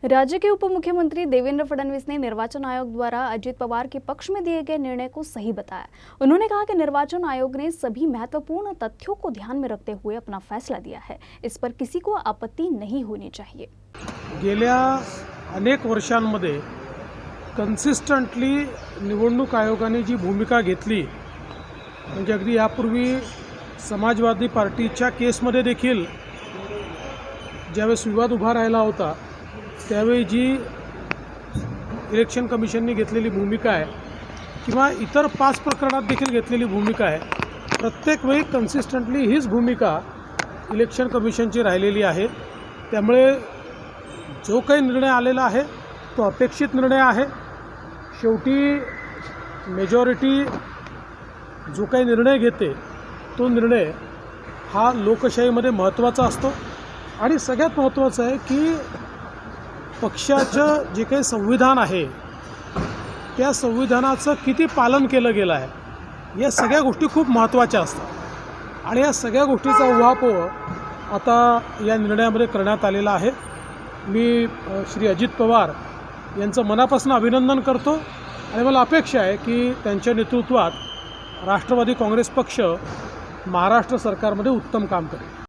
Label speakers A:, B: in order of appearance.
A: राज्य के उप मुख्यमंत्री देवेंद्र फडणवीस ने निर्वाचन आयोग द्वारा अजित पवार के पक्ष में दिए गए निर्णय को सही बताया। उन्होंने कहा कि निर्वाचन आयोग ने सभी महत्वपूर्ण तथ्यों को ध्यान में रखते हुए अपना फैसला दिया है। इस पर किसी को आपत्ति नहीं होनी चाहिए।
B: गेल्या अनेक वर्षांमध्ये कन्सिस्टंटली निवडणूक आयोगाने जी भूमिका घेतली, म्हणजे अगदी यापूर्वी समाजवादी पार्टीच्या केसमध्ये देखील ज्यावेळेस विवाद उभा राहिला होता त्यावेळी जी इलेक्शन कमिशनने घेतलेली भूमिका आहे किंवा इतर 5 प्रकरणात देखील घेतलेली भूमिका आहे, प्रत्येक वेळी कन्सिस्टंटली हीच भूमिका इलेक्शन कमिशनची राहिलेली आहे। त्यामुळे जो काही निर्णय आलेला आहे तो अपेक्षित निर्णय आहे। शेवटी मेजॉरिटी जो काही निर्णय घेते तो निर्णय हा लोकशाहीमध्ये महत्त्वाचा असतो आणि सगळ्यात महत्त्वाचं आहे की पक्षाचं जे काही संविधान आहे त्या संविधानाचं किती पालन केलं गेलं आहे, या सगळ्या गोष्टी खूप महत्त्वाच्या असतात आणि या सगळ्या गोष्टीचा उहापोह आता या निर्णयामध्ये करण्यात आलेला आहे। मी श्री अजित पवार यांचं मनापासून अभिनंदन करतो आणि मला अपेक्षा आहे की त्यांच्या नेतृत्वात राष्ट्रवादी काँग्रेस पक्ष महाराष्ट्र सरकारमध्ये उत्तम काम करेल।